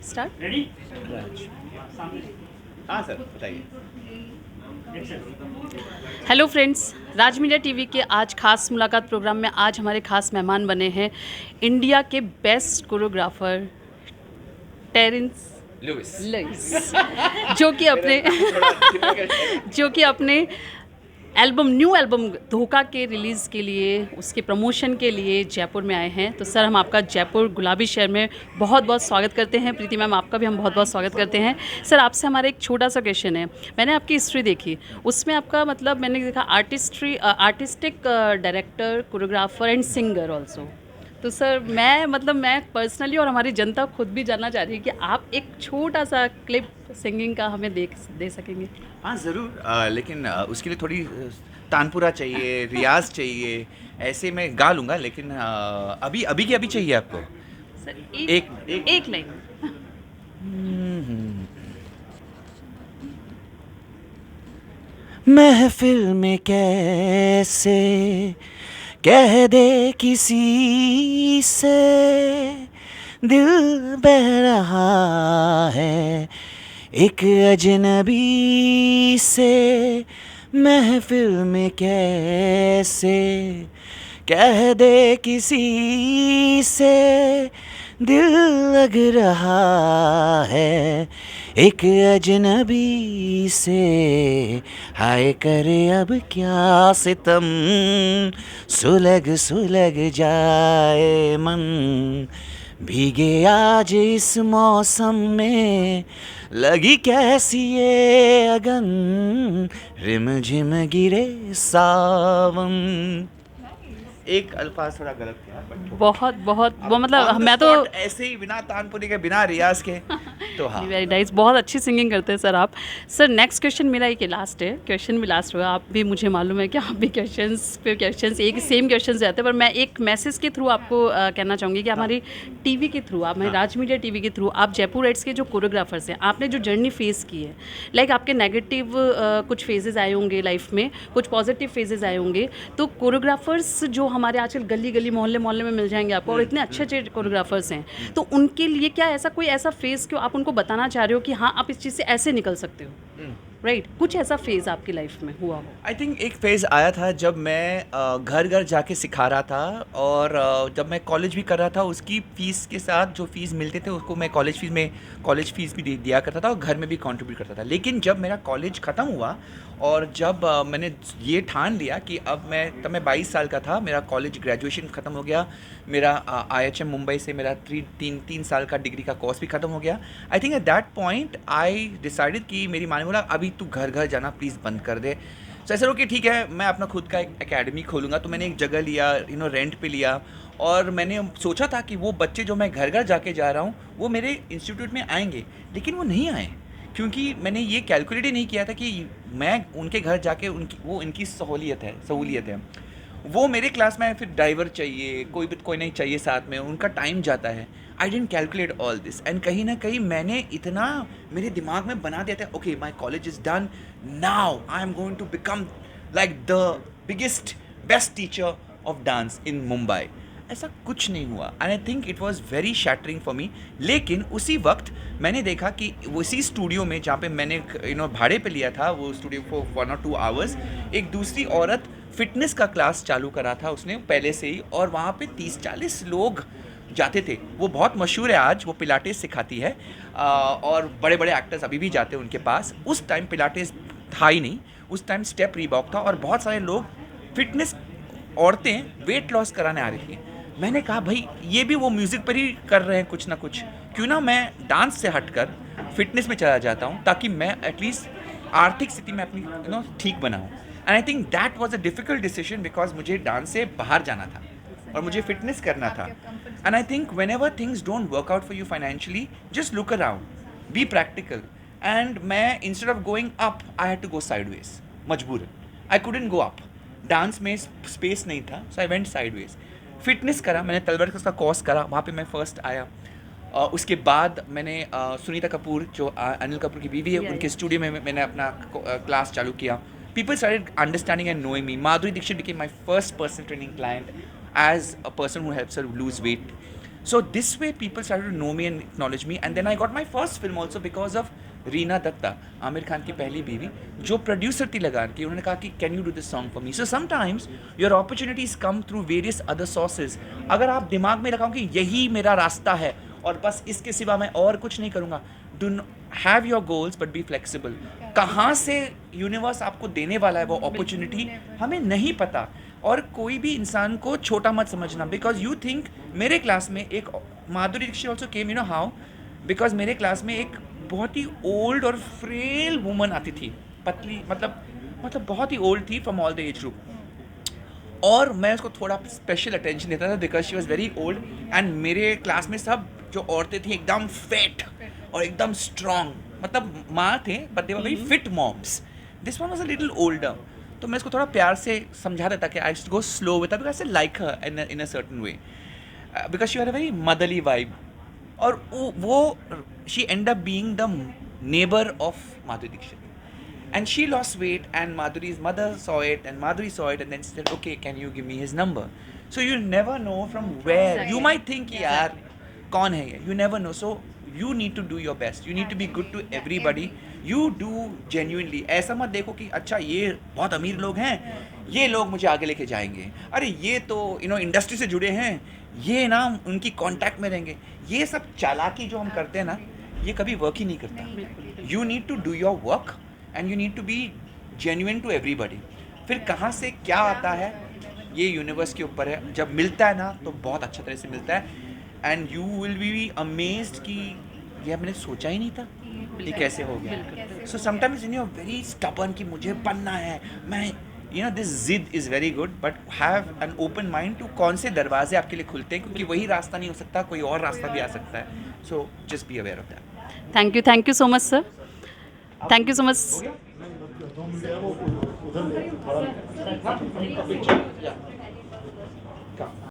Start. राज। हाँ sir बताइए। Hello friends, राज media TV के आज खास मुलाकात प्रोग्राम में आज हमारे खास मेहमान बने हैं इंडिया के best choreographer Terence Lewis. Lewis, जो कि मेरा अपने नाम थोड़ा difficult है। जो कि अपने न्यू एल्बम धोखा के रिलीज़ के लिए, उसके प्रमोशन के लिए जयपुर में आए हैं। तो सर, हम आपका जयपुर गुलाबी शहर में बहुत बहुत स्वागत करते हैं। प्रीति मैम, आपका भी हम बहुत बहुत स्वागत करते हैं। सर, आपसे हमारा एक छोटा सा क्वेश्चन है। मैंने आपकी हिस्ट्री देखी, उसमें आपका मतलब मैंने देखा artistic director, choreographer and singer also. तो सर, मैं पर्सनली और हमारी जनता खुद भी जानना चाह रही है कि आप एक छोटा सा क्लिप सिंगिंग का हमें दे सकेंगे? हाँ ज़रूर, लेकिन उसके लिए थोड़ी तानपुरा चाहिए, रियाज चाहिए। ऐसे मैं गा लूँगा, लेकिन अभी अभी की अभी चाहिए आपको। सर, एक एक एक लाइन। महफिल में कैसे कह दे किसी से, दिल बह रहा है एक अजनबी से। महफिल में कैसे कह दे किसी से, दिल लग रहा है एक अजनबी से। हाय करे अब क्या सितम, सुलग सुलग जाए मन। भीगे आज इस मौसम में, लगी कैसी ये अगन, रिम झिम गिरे सावन। एक अल्फाज थोड़ा गलत था, बट बहुत बहुत वो मतलब on the मैं तो spot ऐसे ही बिना तानपुरी के बिना रियाज के, तो हाँ। वेरी नाइस, बहुत अच्छी सिंगिंग करते हैं सर आप। सर, नेक्स्ट क्वेश्चन मेरा एक लास्ट है, क्वेश्चन भी लास्ट होगा। आप भी, मुझे मालूम है कि आप भी क्वेश्चंस पे क्वेश्चंस एक सेम क्वेश्चंस रहते हैं, पर मैं एक मैसेज के थ्रू आपको कहना चाहूँगी कि हमारी टीवी के थ्रू, आप हमारी राज मीडिया टीवी के थ्रू, आप जयपुर राइट्स के जो कोरियोग्राफर्स हैं, आपने जो जर्नी फेस की है, लाइक आपके नेगेटिव कुछ फेजेस आए होंगे लाइफ में, कुछ पॉजिटिव फेजेस आए होंगे, तो कोरियोग्राफर्स जो हमारे आजकल गली गली मोहल्ले मोहल्ले में मिल जाएंगे आपको, और इतने अच्छे अच्छे कोरियोग्राफर्स हैं, तो उनके लिए क्या ऐसा कोई ऐसा फेज़ क्यों आप उनको बताना चाह रहे हो कि हाँ, आप इस चीज़ से ऐसे निकल सकते हो, राइट? कुछ ऐसा फेज़ आपकी लाइफ में हुआ हो? आई थिंक एक फेज़ आया था जब मैं घर घर जाके सिखा रहा था, और जब मैं कॉलेज भी कर रहा था, उसकी फ़ीस के साथ जो फ़ीस मिलते थे उसको मैं कॉलेज फ़ीस भी दिया करता था, और घर में भी कंट्रीब्यूट करता था। लेकिन जब मेरा कॉलेज ख़त्म हुआ, और जब मैंने ये ठान लिया कि तब मैं 22 साल का था, मेरा कॉलेज ग्रेजुएशन ख़त्म हो गया, मेरा IHM मुंबई से मेरा तीन साल का डिग्री का कोर्स भी ख़त्म हो गया। I think at that point I decided कि मेरी माँ ने बोला अभी तू घर घर जाना प्लीज़ बंद कर दे। सो ऐसा हो कि ठीक है, मैं अपना खुद का एक एकेडमी खोलूँगा। तो मैंने एक जगह लिया, रेंट पे लिया, और मैंने सोचा था कि वो बच्चे जो मैं घर घर जाके जा रहा हूँ वो मेरे इंस्टीट्यूट में आएंगे, लेकिन वो नहीं आए, क्योंकि मैंने ये कैलकुलेट ही नहीं किया था कि मैं उनके घर जाके इनकी सहूलियत है। वो मेरे क्लास में आए, फिर ड्राइवर चाहिए, कोई नहीं चाहिए साथ में, उनका टाइम जाता है। I didn't calculate all this, and कहीं ना कहीं मैंने इतना मेरे दिमाग में बना दिया था, okay my college is done, now I am going to become like the biggest best teacher of dance in Mumbai. ऐसा कुछ नहीं हुआ, and I think it was very shattering for me. लेकिन उसी वक्त मैंने देखा कि उसी स्टूडियो में जहाँ पे मैंने भाड़े पे लिया था वो स्टूडियो फॉर 1 or 2 आवर्स, एक दूसरी औरत फिटनेस का क्लास चालू करा था उसने पहले से ही, और वहाँ पे 30-40 लोग जाते थे। वो बहुत मशहूर है आज, वो पिलाटेस सिखाती है, और बड़े बड़े एक्टर्स अभी भी जाते हैं उनके पास। उस टाइम पिलाटेस था ही नहीं, उस टाइम स्टेप रीबॉक था, और बहुत सारे लोग फिटनेस औरतें वेट लॉस कराने आ रही थी। मैंने कहा भाई ये भी वो म्यूज़िक पर ही कर रहे हैं कुछ ना कुछ, क्यों ना मैं डांस से हटकर फिटनेस में चला जाता हूँ, ताकि मैं एटलीस्ट आर्थिक स्थिति में अपनी ठीक बनाऊँ। And I think that was a difficult decision, because मुझे डांस से बाहर जाना था और मुझे फिटनेस करना था। And I think whenever things don't work out for you financially, just look around, be practical. And मैं instead of going up I had to go sideways, मजबूरन। I couldn't go up, dance में space नहीं था, so I went sideways. Fitness करा, मैंने तलवार का course करा, वहाँ पे मैं फर्स्ट आया। उसके बाद मैंने सुनीता कपूर जो अनिल कपूर की बीवी है, उनके स्टूडियो में मैंने अपना क्लास चालू किया। People started understanding and knowing me. Madhuri Dixit became my first personal training client as a person who helps her lose weight. So this way people started to know me and acknowledge me, and then I got my first film also because of Reena Dutta, Aamir Khan की पहली बीवी, जो producer थी लगान की, उन्होंने कहा कि can you do this song for me. So sometimes your opportunities come through various other sources. अगर आप दिमाग में रखाओ कि यही मेरा रास्ता है और बस इसके सिवा मैं और कुछ नहीं करूँगा, do have your goals but be flexible. कहाँ से यूनिवर्स आपको देने वाला है वो अपॉर्चुनिटी हमें नहीं पता. और कोई भी इंसान को छोटा मत समझना, बिकॉज यू थिंक. मेरे क्लास में एक Madhuri Dixit also came, you know how, because मेरे क्लास में एक बहुत ही ओल्ड और फ्रेल वुमन आती थी, पतली, मतलब बहुत ही ओल्ड थी from all the age group. और मैं उसको थोड़ा स्पेशल अटेंशन देता था because she was very old. And मेरे क्लास में सब जो औरतें थी एकदम फिट और एकदम स्ट्रॉन्ग, मतलब माँ थे but they were very fit moms. This one was a little older. तो मैं इसको थोड़ा प्यार से समझा देता कि I go slow with her because I like her in a certain way, because she had a very motherly vibe. और वो she end up being the neighbour of Madhuri Dixit. And she lost weight, and Madhuri's mother saw it, and Madhuri saw it, and then she said, okay, can you give me his number? So you never know from where. You might think, yaar, kaun hai ye? You never know. So you need to do your best. You need to be good to everybody. You do genuinely. ऐसा मत देखो कि अच्छा ये बहुत अमीर लोग हैं, ये लोग मुझे आगे लेके जाएंगे. अरे ये तो इंडस्ट्री से जुड़े हैं, ये ना उनकी कांटेक्ट में रहेंगे. ये सब चालाकी जो हम करते हैं ना, ये कभी वर्क ही नहीं करता. You need to do your work. And you need to be genuine to everybody. फिर कहाँ से क्या आता है ये यूनिवर्स के ऊपर है. जब मिलता है ना तो बहुत अच्छा तरह से मिलता है, and you will be amazed कि ये मैंने सोचा ही नहीं था ये कैसे हो गया. So sometimes in you are very stubborn कि मुझे बनना है, मैं दिस जिद is very good, but have an open mind to कौन से दरवाजे आपके लिए खुलते हैं, क्योंकि वही रास्ता नहीं हो सकता, कोई और रास्ता भी आ सकता है. So just be aware of that. Thank you so much sir. Thank you so much. उधर